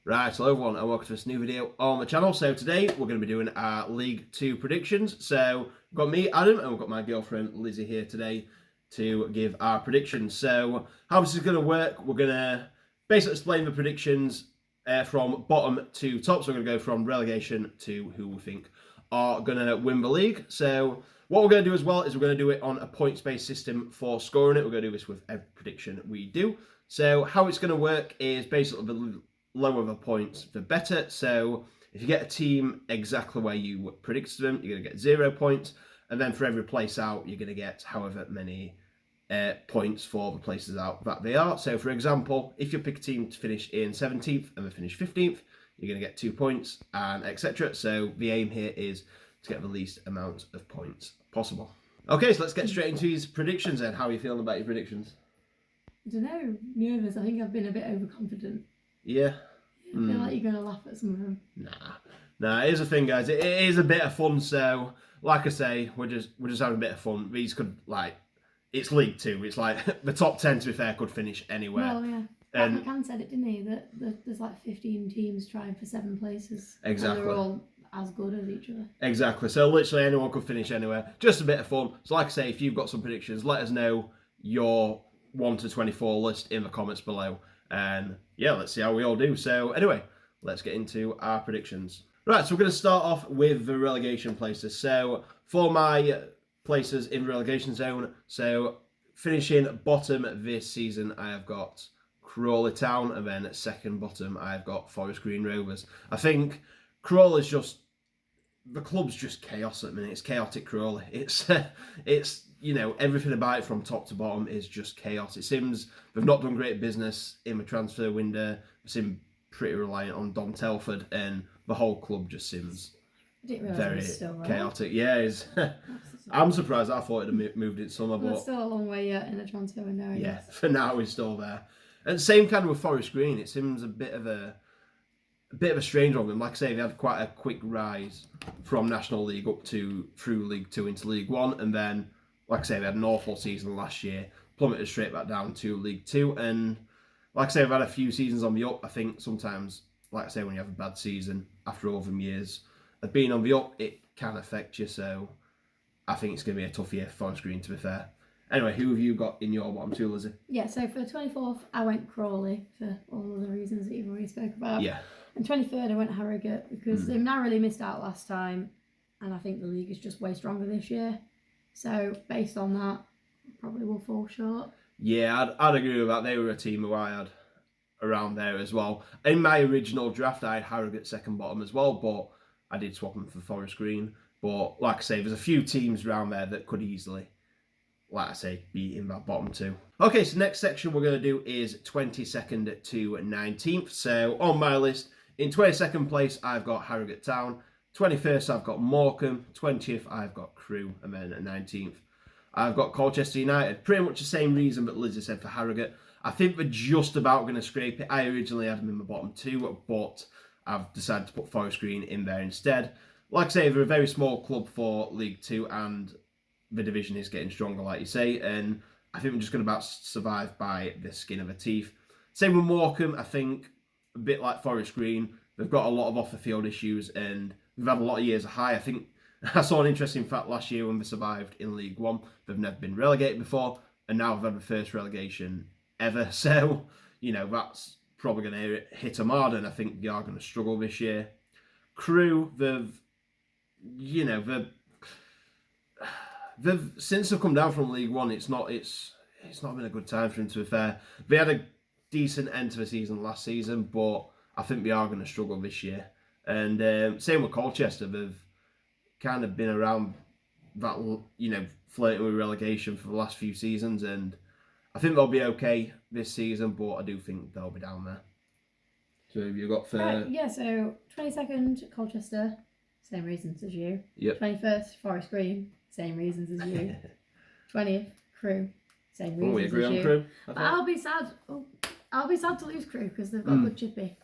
Right, hello everyone and welcome to this new video on the channel. So today we're going to be doing our League 2 predictions. So we've got me, Adam, and we've got my girlfriend Lizzie here today to give our predictions. So how this is going to work, we're going to basically explain the predictions from bottom to top. So we're going to go from relegation to who we think are going to win the league. So what we're going to do as well is we're going to do it on a points-based system for scoring it. We're going to do this with every prediction we do. So how it's going to work is basically the lower the points, the better. So if you get a team exactly where you predicted them, you're going to get 0 points. And then for every place out, you're going to get however many points for the places out that they are. So for example, if you pick a team to finish in 17th and they finish 15th, you're going to get 2 points and etc. So the aim here is to get the least amount of points possible. Okay, so let's get straight into these predictions then. How are you feeling about your predictions? I don't know, nervous. I think I've been a bit overconfident. Yeah. I feel like you're going to laugh at some of them. Nah, here's the thing, guys. It is a bit of fun, so like I say, we're just having a bit of fun. These could, like, it's League 2. It's like the top 10, to be fair, could finish anywhere. Well, yeah. McCann said it, didn't he? That there's like 15 teams trying for 7 places. Exactly. And they're all as good as each other. Exactly. So literally anyone could finish anywhere. Just a bit of fun. So like I say, if you've got some predictions, let us know your 1 to 24 list in the comments below. And yeah, let's see how we all do. So anyway, let's get into our predictions. Right, so we're going to start off with the relegation places. So for my places in the relegation zone, so finishing bottom this season, I have got Crawley Town, and then at second bottom, I've got Forest Green Rovers. I think Crawley's just, the club's just chaos at the minute. It's chaotic Crawley. It's you know, everything about it from top to bottom is just chaos. It seems they've not done great business in the transfer window. They seem pretty reliant on Don Telford, and the whole club just seems very chaotic. Yeah, I'm surprised. I thought it'd have moved in summer, but there's still a long way yet in the transfer window. Yeah, for now he's still there. And same kind of with Forest Green. It seems a bit of a strange one. Like I say, they had quite a quick rise from National League up to through League 2 into League 1, and then, like I say, they had an awful season last year, plummeted straight back down to League 2, and like I say, they've had a few seasons on the up. I think sometimes, like I say, when you have a bad season after all them years of being on the up, it can affect you. So I think it's going to be a tough year for Forest Green, to be fair. Anyway, who have you got in your bottom two, Lizzie? Yeah, so for the 24th, I went Crawley for all of the reasons that you've already spoke about. Yeah. And 23rd, I went Harrogate because they've narrowly missed out last time, and I think the league is just way stronger this year. So based on that, probably will fall short. Yeah, I'd agree with that. They were a team who I had around there as well. In my original draft, I had Harrogate second bottom as well, but I did swap them for Forest Green. But like I say, there's a few teams around there that could easily, like I say, be in that bottom two. Okay, so next section we're going to do is 22nd to 19th. So on my list, in 22nd place, I've got Harrogate Town. 21st, I've got Morecombe. 20th, I've got CREWE. And then at 19th, I've got Colchester United. Pretty much the same reason that Lizzie said for Harrogate. I think they're just about going to scrape it. I originally had them in the bottom two, but I've decided to put Forest Green in there instead. Like I say, they're a very small club for League 2, and the division is getting stronger, like you say. And I think we're just going to about survive by the skin of their teeth. Same with Morecombe. I think, a bit like Forest Green, they've got a lot of off-the-field issues, and they've had a lot of years of high. I think I saw an interesting fact last year when they survived in League 1. They've never been relegated before, and now they've had the first relegation ever. So, you know, that's probably going to hit them hard, and I think they are going to struggle this year. CREWE, they've since they've come down from League 1, it's not been a good time for them, to be fair. They had a decent end to the season last season, but I think they are going to struggle this year. And same with Colchester. They've kind of been around that, you know, flirting with relegation for the last few seasons, and I think they'll be okay this season, but I do think they'll be down there. So have you got for... Right, yeah, so 22nd, Colchester, same reasons as you. Yep. 21st, Forest Green, same reasons as you. 20th, CREWE, same reasons we agree as on you. CREWE. But I'll be sad to lose CREWE because they've got a good chippy.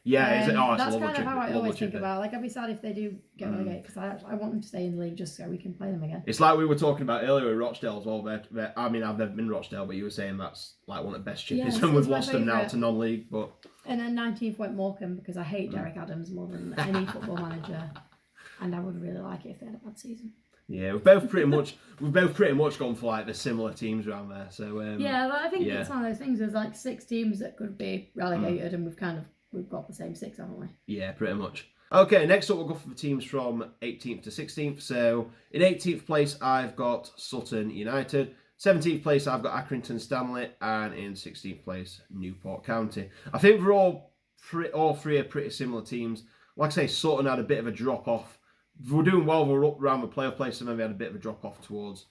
Yeah, is it? Oh, it's that's a kind of how I always think chip. about. Like, I'd be sad if they do get relegated because I want them to stay in the league just so we can play them again. It's like we were talking about earlier with Rochdale as well. I mean, I've never been to Rochdale, but you were saying that's like one of the best chippies, and we've lost them now to non-league. But and then 19th went Morecombe because I hate Derek Adams more than any football manager, and I would really like it if they had a bad season. Yeah, we've both pretty much gone for like the similar teams around there. So yeah, but I think it's one of those things. There's like 6 teams that could be relegated, and we've got the same 6, haven't we? Yeah, pretty much. Okay, next up we'll go for the teams from 18th to 16th. So in 18th place I've got Sutton United. 17th place I've got Accrington Stanley, and in 16th place Newport County. I think we're all three are pretty similar teams. Like I say, Sutton had a bit of a drop off. We're doing well. We're up around the playoff place, and then we had a bit of a drop off towards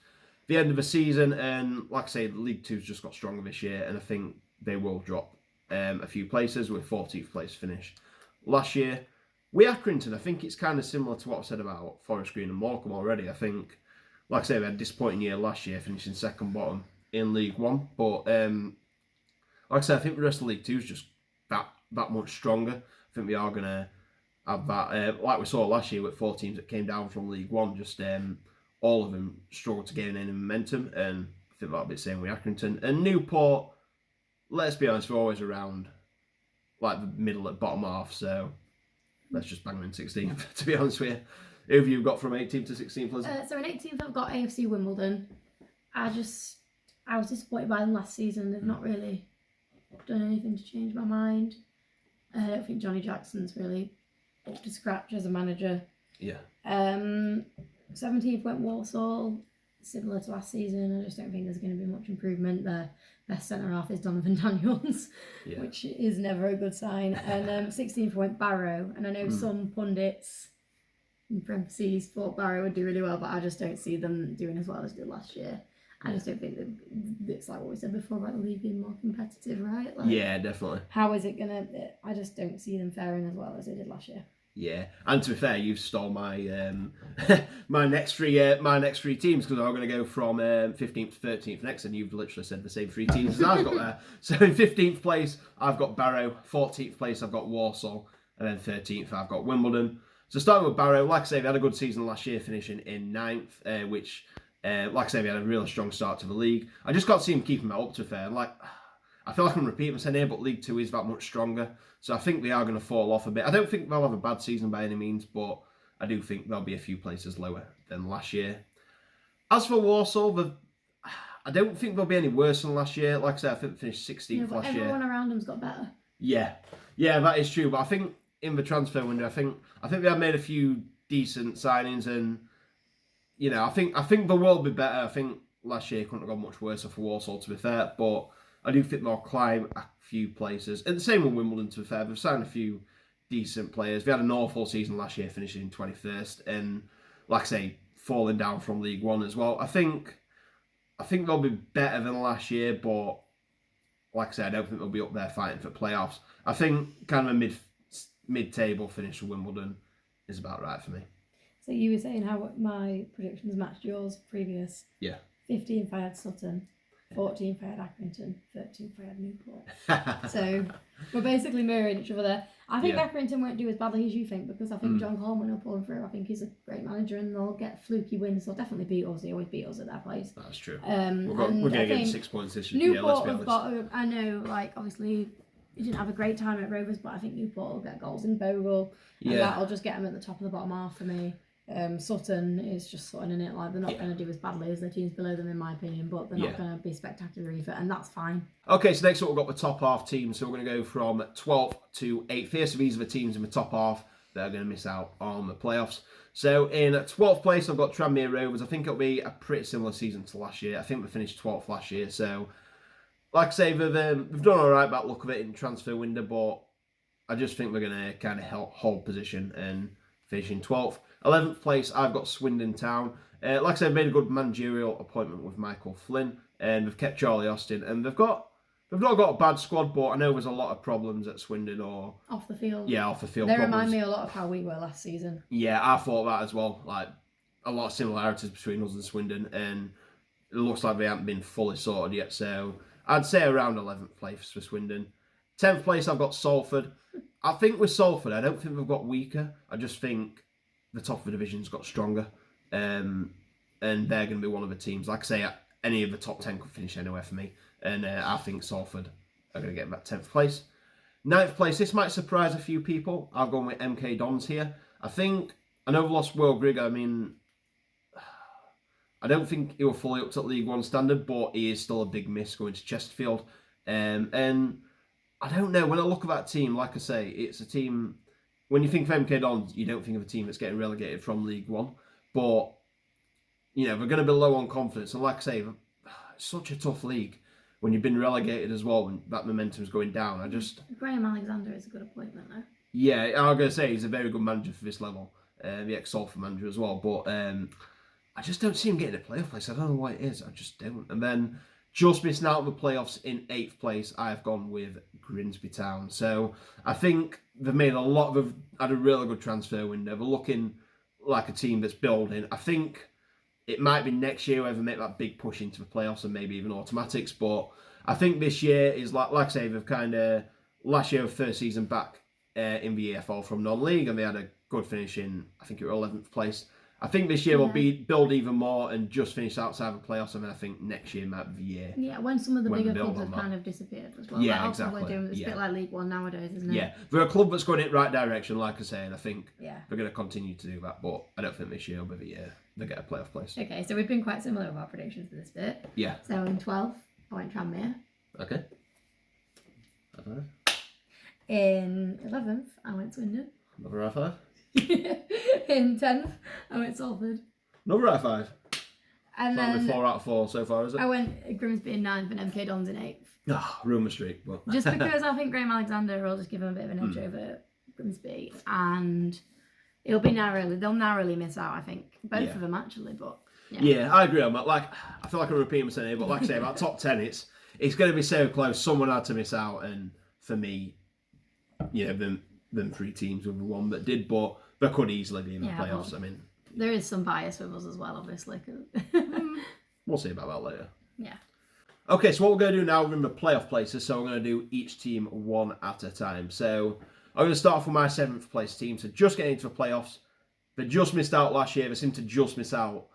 the end of the season. And like I say, League Two's just got stronger this year, and I think they will drop a few places with 14th place finish last year. We Accrington, I think it's kind of similar to what I said about Forest Green and Morecombe already. I think, like I say, we had a disappointing year last year, finishing second bottom in League One. But like I said, I think the rest of League Two is just that much stronger. I think we are going to have that, like we saw last year with 4 teams that came down from League One. Just all of them struggled to gain any momentum, and I think that'll be the same with Accrington. And Newport, let's be honest, we're always around like the middle at bottom half, so let's just bang them in 16th, to be honest with you. Who have you got from 18th to 16th, Liz? So in 18th, I've got AFC Wimbledon. I was disappointed by them last season. They've not really done anything to change my mind. I don't think Johnny Jackson's really up to scratch as a manager. Yeah. 17th went Walsall, similar to last season. I just don't think there's going to be much improvement there. Best centre half is Donovan Daniels, which is never a good sign. And 16th went Barrow, and I know some pundits, in parentheses, thought Barrow would do really well, but I just don't see them doing as well as they did last year. I just don't think that it's like what we said before about the league being more competitive, right? Like, yeah, definitely. How is it gonna? I just don't see them faring as well as they did last year. Yeah, and to be fair, you've stole my my next three teams, because I'm going to go from 15th to 13th next, and you've literally said the same 3 teams as I've got there. So in 15th place I've got Barrow, 14th place I've got Walsall, and then 13th I've got Wimbledon. So starting with Barrow, like I say, they had a good season last year, finishing in 9th, which like I say, we had a really strong start to the league. I just can't see them keeping that up, to be fair. I feel like I'm repeating myself here, but League Two is that much stronger. So I think they are going to fall off a bit. I don't think they'll have a bad season by any means, but I do think they'll be a few places lower than last year. As for Walsall, I don't think they'll be any worse than last year. Like I said, I think they finished 16th last year. Everyone around them's got better. Yeah, that is true. But I think in the transfer window, I think they have made a few decent signings, and you know, I think they will be better. I think last year couldn't have gone much worse for Walsall, to be fair, but I do think they'll climb a few places. And the same with Wimbledon, to be fair. They've signed a few decent players. They had an awful season last year, finishing 21st, and like I say, falling down from League One as well. I think they'll be better than last year, but like I say, I don't think they'll be up there fighting for playoffs. I think kind of a mid-table finish for Wimbledon is about right for me. So you were saying how my predictions matched yours previous. Yeah. 15th I had Sutton, 14th I had Accrington, 13th I had Newport. So we're basically mirroring each other there. I think Accrington won't do as badly as you think, because I think John Coleman will pull them through. I think he's a great manager, and they'll get fluky wins. They'll definitely beat us. They always beat us at that place. That's true. We're going to get 6 points this year. Newport have got, I know, like, obviously he didn't have a great time at Rovers, but I think Newport will get goals in Bogle, and that'll just get them at the top of the bottom half for me. Sutton is just Sutton in it. Like, they're not going to do as badly as the teams below them, in my opinion, but they're not going to be spectacular either, and that's fine. Okay, so next up we've got the top half teams. So we're going to go from 12th to 8th here. So these are the teams in the top half that are going to miss out on the playoffs. So in 12th place I've got Tranmere-Rovers. I think it'll be a pretty similar season to last year. I think they finished 12th last year. So like I say, they've done all right by the look of it in transfer window, but I just think they're going to kind of hold position and finish in 12th. 11th place, I've got Swindon Town. Like I said, I've made a good managerial appointment with Michael Flynn, and they've kept Charlie Austin, and they've not got a bad squad, but I know there's a lot of problems at Swindon or off the field. Yeah, off the field. They remind me a lot of how we were last season. Yeah, I thought that as well. Like, a lot of similarities between us and Swindon, and it looks like they haven't been fully sorted yet. So I'd say around 11th place for Swindon. 10th place, I've got Salford. I think with Salford, I don't think they've got weaker. I just think the top of the division's got stronger. And they're going to be one of the teams. Like I say, any of the top 10 could finish anywhere for me. And I think Salford are going to get that 10th place. 9th place, this might surprise a few people. I've gone with MK Dons here. I know they've lost Will Grigg. I mean, I don't think he was fully up to League One standard, but he is still a big miss going to Chesterfield. And I don't know, when I look at that team, like I say, it's a team, when you think of MK Dons, you don't think of a team that's getting relegated from League One. But, you know, they're going to be low on confidence. And like I say, it's such a tough league when you've been relegated as well, when that momentum's going down. Graham Alexander is a good appointment, though. Yeah, I'm going to say he's a very good manager for this level. The ex-Salford manager as well. But I just don't see him getting a playoff place. I don't know why it is. I just don't. And then just missing out on the playoffs in 8th place, I've gone with Grimsby Town. So I think they've made had a really good transfer window. They're looking like a team that's building. I think it might be next year where they make that big push into the playoffs and maybe even automatics. But I think this year is like I say, they've kind of, last year, first season back in the EFL from non-league, and they had a good finish in, I think it was 11th place. I think this year will build even more and just finish outside the playoffs. And then I think next year might be the year. Yeah, when some of the bigger clubs have kind of disappeared as well. Yeah, like exactly. We're doing, it's a bit like League One nowadays, isn't it? Yeah, they're a club that's going in the right direction, like I say, and I think they're going to continue to do that. But I don't think this year will be the year they get a playoff place. Okay, so we've been quite similar with our predictions for this bit. Yeah. So in 12th, I went Tranmere. Okay. In 11th, I went Swindon. Another high five. In 10th, I went Salford. Another high five. And That'll then be 4 out of 4 so far, is it? I went Grimsby in 9th and MK Dons in 8th. Ah, rumour streak. But Just because I think Graham Alexander will just give him a bit of an edge over Grimsby, and they'll narrowly miss out, I think. Both of them actually, but yeah, I agree on that. Like, I feel like I'm repeating myself here, but like I say, about top 10, it's going to be so close. Someone had to miss out, and for me, you know, them 3 teams were the one that did, but they could easily be in the playoffs. I mean, there is some bias with us as well, obviously. We'll see about that later. Yeah. Okay, so what we're going to do now, we're in the playoff places, so we're going to do each team one at a time. So I'm going to start off with my 7th place team, so just getting into the playoffs. They just missed out last year. They seem to just miss out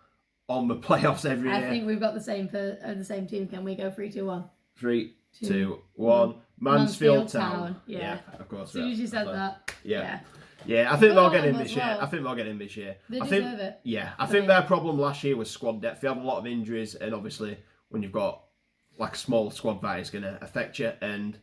on the playoffs every year. I think we've got the same team. Can we go 3, 2, 1? 3, 2, 1. Mansfield Town. Yeah, of course. As soon as you said that. Yeah, I think they'll get in this year. I think they'll get in this year. They deserve it. Yeah, I think their problem last year was squad depth. They had a lot of injuries, and obviously when you've got like a small squad, that is going to affect you. And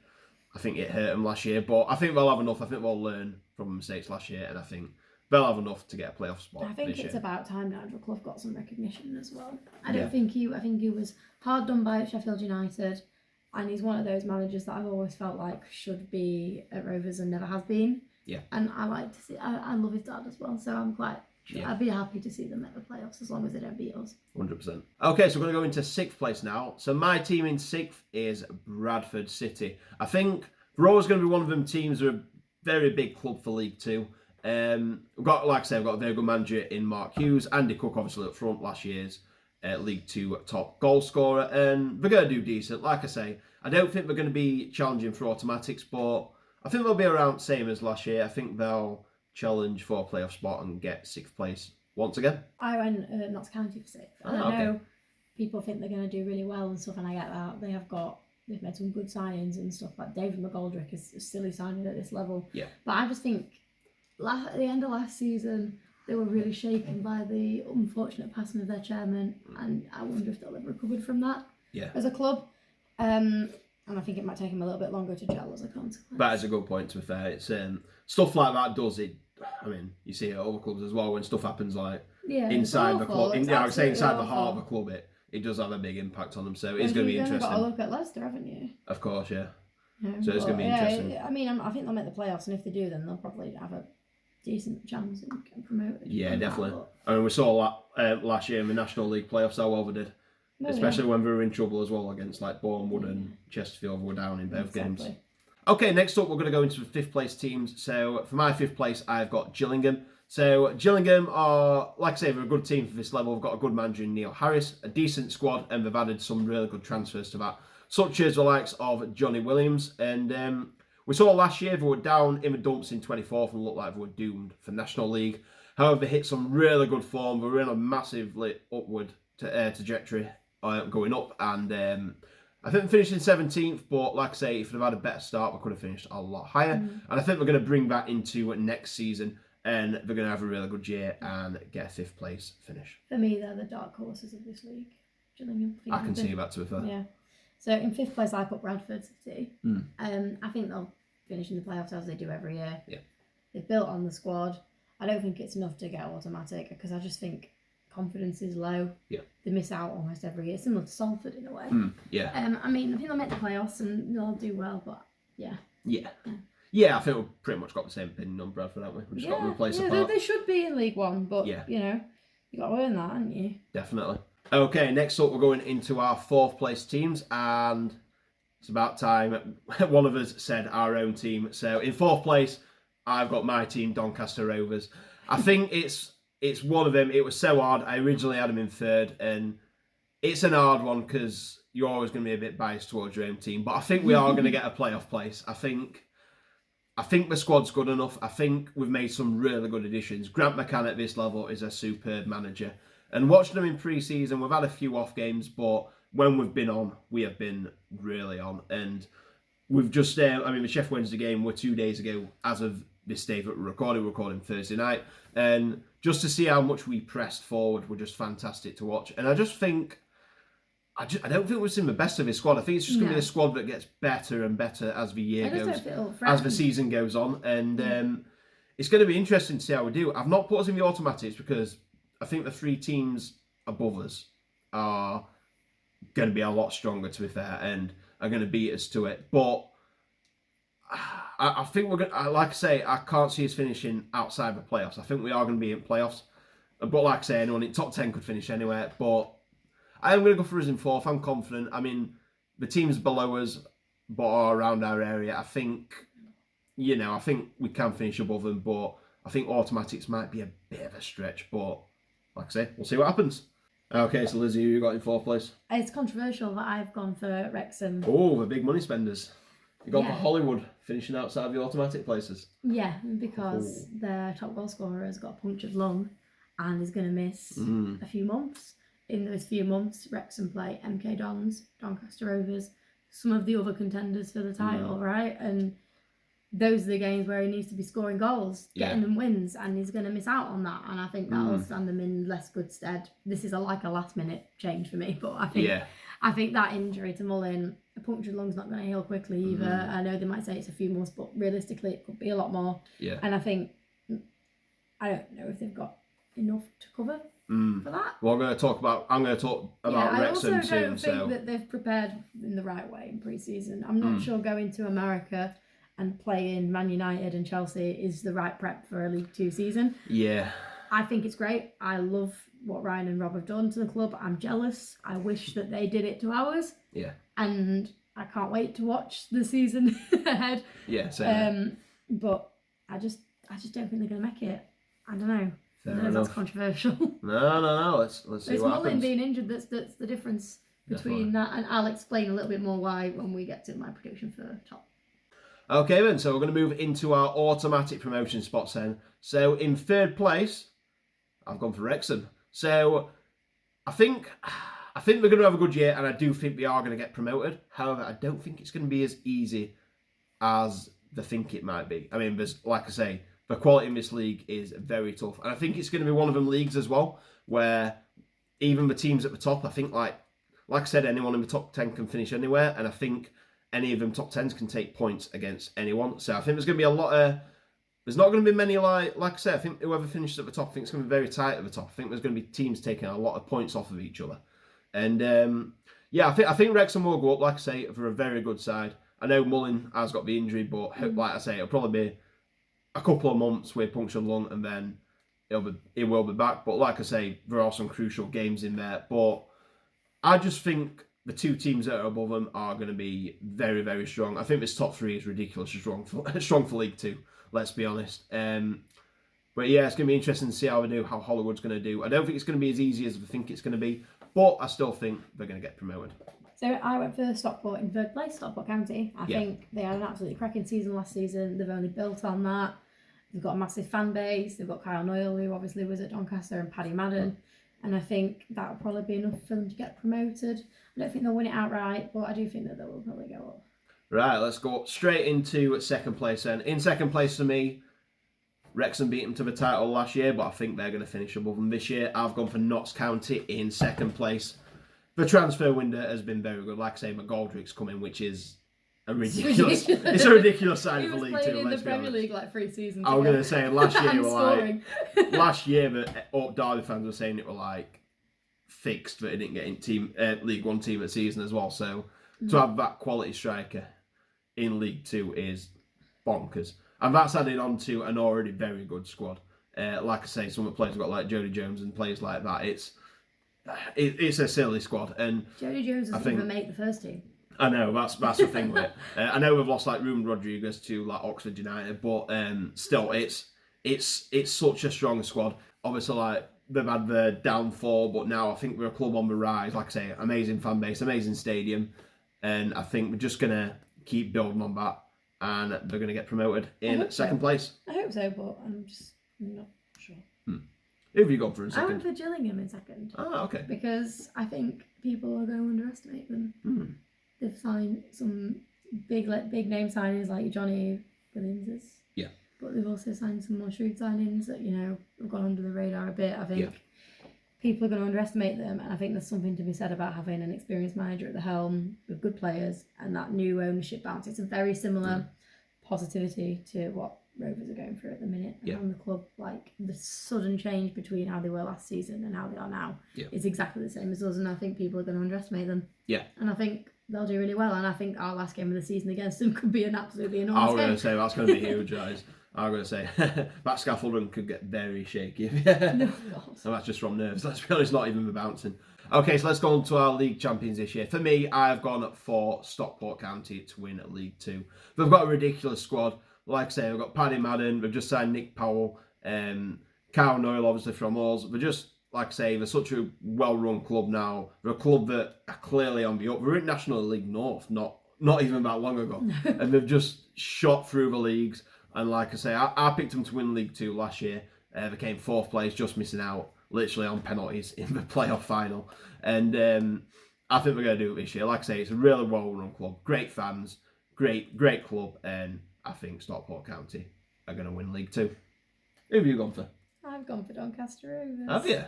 I think it hurt them last year. But I think they'll have enough. I think they'll learn from mistakes last year, and I think they'll have enough to get a playoff spot. I think this it's year. about time Nigel Clough got some recognition as well. I think he was hard done by at Sheffield United, and he's one of those managers that I've always felt like should be at Rovers and never has been. Yeah. And I like to see. I love his dad as well, so I'm quite. Yeah. I'd be happy to see them make the playoffs as long as they don't beat us. 100%. Okay, so we're going to go into 6th place now. So my team in 6th is Bradford City. I think we're always going to be one of them teams who are a very big club for League Two. We've got, like I said, we've got a very good manager in Mark Hughes. Andy Cook, obviously, up front, last year's League Two top goal scorer. And they're going to do decent. Like I say, I don't think they're going to be challenging for automatics, but I think they'll be around the same as last year. I think they'll challenge for a playoff spot and get 6th place once again. I went Notts County for 6th. And I know people think they're going to do really well and stuff, and I get that. They've made some good signings and stuff. Like David McGoldrick is a silly signing at this level. Yeah. But I just think at the end of last season, they were really shaken by the unfortunate passing of their chairman, and I wonder if they'll have recovered from that as a club. And I think it might take him a little bit longer to gel as a consequence. That is a good point, to be fair. It's stuff like that does it. I mean, you see it at other clubs as well when stuff happens like inside the club. I would say inside the heart of a club, it does have a big impact on them. So it's going to be interesting. You've got to look at Leicester, haven't you? Of course, yeah. So it's going to be interesting. I mean, I think they'll make the playoffs, and if they do, then they'll probably have a decent chance in getting promoted. Yeah, definitely. I mean, we saw that last year in the National League playoffs how well they did. Especially when we were in trouble as well against like Bournemouth and Chesterfield were down in both games. Okay, next up we're going to go into the 5th place teams. So for my 5th place, I've got Gillingham. So Gillingham are, like I say, they're a good team for this level. We've got a good manager in Neil Harris, a decent squad, and they've added some really good transfers to that, such as the likes of Johnny Williams. And we saw last year they were down in the dumps in 24th and looked like they were doomed for National League. However, they hit some really good form. They were in a massively upward trajectory going up, and I think they finished in 17th, but like I say, if they'd had a better start, we could have finished a lot higher. And I think we're going to bring that into next season, and they're going to have a really good year and get a 5th place finish. For me, they're the dark horses of this league. Gillingham. I can see that, to be fair. Yeah. So in 5th place, I put BRADFORD. I think they'll finish in the playoffs as they do every year. Yeah. They've built on the squad. I don't think it's enough to get automatic because I just think confidence is low. Yeah. They miss out almost every year, similar to Salford in a way. Yeah. I mean, I think they'll make the playoffs and they'll do well, but yeah. Yeah, I think we've pretty much got the same opinion on Bradford, haven't we? We've just got to replace apart. They should be in League One, but you know, you got to earn that, haven't you? Definitely. Okay, next up we're going into our 4th place teams, and it's about time one of us said our own team. So in 4th place, I've got my team, Doncaster Rovers. I think it's one of them. It was so hard. I originally had them in 3rd, and it's an hard one because you're always going to be a bit biased towards your own team. But I think we are going to get a playoff place. I think the squad's good enough. I think we've made some really good additions. Grant McCann at this level is a superb manager. And watching them in pre-season, we've had a few off games, but when we've been on, we have been really on. And we've just, the Sheffield Wednesday game were 2 days ago, as of this day that we're recording Thursday night. And just to see how much we pressed forward were just fantastic to watch. And I just think, I don't think we've seen the best of his squad. I think it's just going to be a squad that gets better and better as the year goes, as the season goes on. And it's going to be interesting to see how we do. I've not put us in the automatics because I think the 3 teams above us are going to be a lot stronger, to be fair, and are going to beat us to it. But I think we're going to, like I say, I can't see us finishing outside the playoffs. I think we are going to be in playoffs. But like I say, anyone in top 10 could finish anywhere. But I'm going to go for us in 4th. I'm confident. I mean, the teams below us, but are around our area, I think we can finish above them. But I think automatics might be a bit of a stretch. But like I say, we'll see what happens. Okay, so Lizzie, who you got in 4th place? It's controversial that I've gone for Wrexham. Oh, the big money spenders. You got for Hollywood, finishing outside the automatic places. Yeah, because their top goal scorer has got a punctured lung and is going to miss a few months. In those few months, Wrexham play MK Dons, Doncaster Rovers, some of the other contenders for the title, right? And those are the games where he needs to be scoring goals, getting them wins, and he's going to miss out on that. And I think that'll stand them in less good stead. This is a last minute change for me, but I think that injury to Mullin, a punctured lung's not going to heal quickly either. I know they might say it's a few months, but realistically it could be a lot more. Yeah. And I think, I don't know if they've got enough to cover for that. Well, I'm going to talk about Wrexham soon. I also don't think that they've prepared in the right way in pre-season. I'm not sure going to America and playing Man United and Chelsea is the right prep for a League 2 season. Yeah. I think it's great. I love what Ryan and Rob have done to the club. I'm jealous. I wish that they did it to ours. Yeah. And I can't wait to watch the season ahead. Yeah, same. But I just don't think they're going to make it. I don't know. Fair enough. That's controversial. No. Let's see what happens. It's Mullin being injured that's the difference between that. And I'll explain a little bit more why when we get to my prediction for top. Okay then, so we're going to move into our automatic promotion spots then. So in 3rd place, I've gone for Wrexham. So I think we're going to have a good year, and I do think we are going to get promoted. However, I don't think it's going to be as easy as they think it might be. I mean, there's, like I say, the quality in this league is very tough. And I think it's going to be one of them leagues as well, where even the teams at the top, I think, like I said, anyone in the top 10 can finish anywhere, and I think any of them top 10s can take points against anyone. So I think there's going to be a lot of... There's not going to be many, like I said, I think whoever finishes at the top, I think it's going to be very tight at the top. I think there's going to be teams taking a lot of points off of each other. And I think Wrexham will go up, like I say, for a very good side. I know Mullin has got the injury, but like I say, it'll probably be a couple of months with punctured lung, and then it will be back. But like I say, there are some crucial games in there. But I just think the 2 teams that are above them are going to be very, very strong. I think this top 3 is ridiculously strong for League 2. Let's be honest. But yeah, it's going to be interesting to see how we do, how Hollywood's going to do. I don't think it's going to be as easy as we think it's going to be, but I still think they're going to get promoted. So I went for Stockport in third place, Stockport County. I think they had an absolutely cracking season last season. They've only built on that. They've got a massive fan base. They've got Kyle Noyle, who obviously was at Doncaster, and Paddy Madden. And I think that'll probably be enough for them to get promoted. I don't think they'll win it outright, but I do think that they will probably go up. Right, let's go straight into second place then. In second place for me, Wrexham beat them to the title last year, but I think they're going to finish above them this year. I've gone for Notts County in second place. The transfer window has been very good. Like I say, McGoldrick's coming, which is a ridiculous. It's a ridiculous sign for League Two. He was playing in the Premier League like 3 seasons ago. I was going to say last year, last year the Derby fans were saying it were like fixed that he didn't get in League One team at season as well. So to have that quality striker in League Two is bonkers, and that's added on to an already very good squad. Like I say, some of the players have got like Jody Jones and players like that. It's a silly squad, and Jody Jones doesn't even make the first team. I know that's the thing with it. I know we've lost like Ruben Rodriguez to like Oxford United, but still, it's such a strong squad. Obviously, like they've had the downfall, but now I think we're a club on the rise. Like I say, amazing fan base, amazing stadium, and I think we're just gonna keep building on that, and they're gonna get promoted in second place. I hope so, but I'm just not sure. Who have you gone for in second? I went for Gillingham in second. Oh, okay. Because I think people are going to underestimate them. They've signed some big name signings like Johnny Williams. Yeah. But they've also signed some more shrewd signings that, have gone under the radar a bit. I think people are going to underestimate them, and I think there's something to be said about having an experienced manager at the helm with good players and that new ownership bounce. It's a very similar positivity to what Rovers are going through at the minute around the club. Like the sudden change between how they were last season and how they are now is exactly the same as us, and I think people are going to underestimate them. Yeah. And I think they'll do really well, and I think our last game of the season against them could be an absolutely enormous game. I was going to say that's going to be huge, guys. I'm going to say that scaffolding could get very shaky. No, God. So that's just from nerves. Let's be honest, not even the bouncing. Okay, so let's go on to our league champions this year. For me, I've gone for Stockport County to win League Two. They've got a ridiculous squad. Like I say, we've got Paddy Madden, we've just signed Nick Powell, Kyle Noyle, obviously from us. They're just, like I say, they're such a well-run club now. They're a club that are clearly on the up. We're in National League North, not even that long ago. And they've just shot through the leagues. And like I say, I picked them to win League Two last year. They came 4th place, just missing out, literally on penalties in the playoff final. And I think we're going to do it this year. Like I say, it's a really well-run club. Great fans, great club, and I think Stockport County are going to win League Two. Who have you gone for? I've gone for Doncaster Rovers. Have you?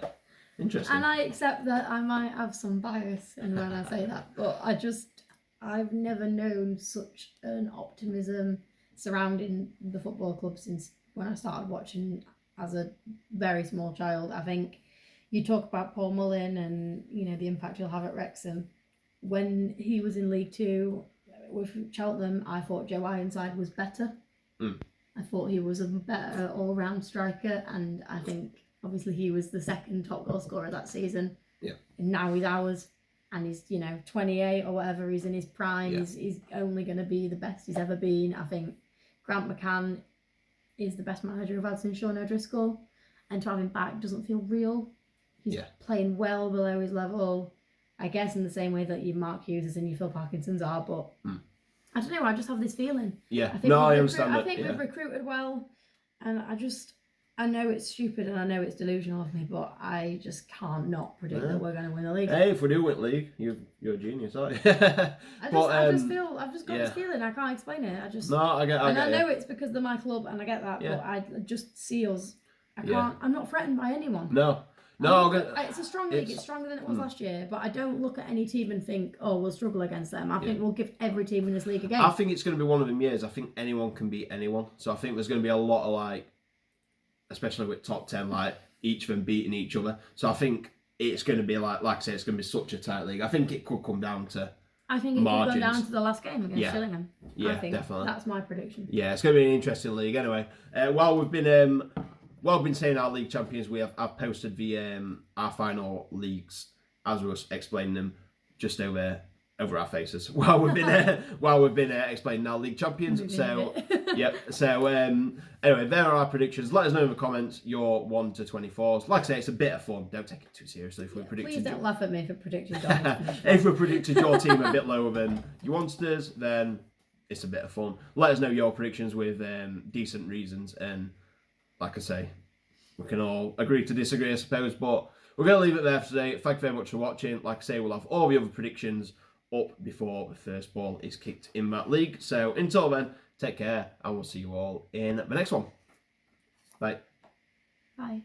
Interesting. And I accept that I might have some bias in when I say that, but I've never known such an optimism surrounding the football club since when I started watching as a very small child. I think you talk about Paul Mullin and the impact he'll have at Wrexham. When he was in League Two with Cheltenham, I thought Joe Ironside was better. I thought he was a better all-round striker, and I think obviously he was the second top goal scorer that season. Yeah. And now he's ours, and he's 28 or whatever. He's in his prime. Yeah. He's only going to be the best he's ever been. I think Grant McCann is the best manager we've had since Sean O'Driscoll, and to have him back doesn't feel real. He's playing well below his level, I guess, in the same way that your Mark Hughes and your Phil Parkinsons are, but I don't know, I just have this feeling. Yeah, I understand that. I think we've recruited well, and I know it's stupid and I know it's delusional of me, but I just can't not predict that we're going to win the league. Hey, if we do win the league, you're a genius, aren't you? I've just got this feeling, I can't explain it. I know it's because they're my club, and I get that, but I just see us. I'm not threatened by anyone. No, it's a strong league. It's stronger than it was last year, but I don't look at any team and think, oh, we'll struggle against them. I think we'll give every team in this league a game. I think it's going to be one of them years. I think anyone can beat anyone. So I think there's going to be a lot of especially with top 10, each of them beating each other. So I think it's going to be like I say, it's going to be such a tight league. I think it could come down to margins. Could go down to the last game against Gillingham. Yeah, I think definitely. That's my prediction. Yeah, it's going to be an interesting league. Anyway, while we've been saying our league champions, I've posted our final leagues as we were explaining them just over over our faces while we've been explaining our league champions. So yep. So anyway, there are our predictions. Let us know in the comments your 1 to 24s. Like I say, it's a bit of fun. Don't take it too seriously if we're predicting. Please don't laugh at me for predicting Doncaster. If we predicted your team a bit lower than your monsters, then it's a bit of fun. Let us know your predictions with decent reasons, and like I say, we can all agree to disagree, I suppose. But we're going to leave it there for today. Thank you very much for watching. Like I say, we'll have all the other predictions up before the first ball is kicked in that league. So until then, take care, and we'll see you all in the next one. Bye. Bye.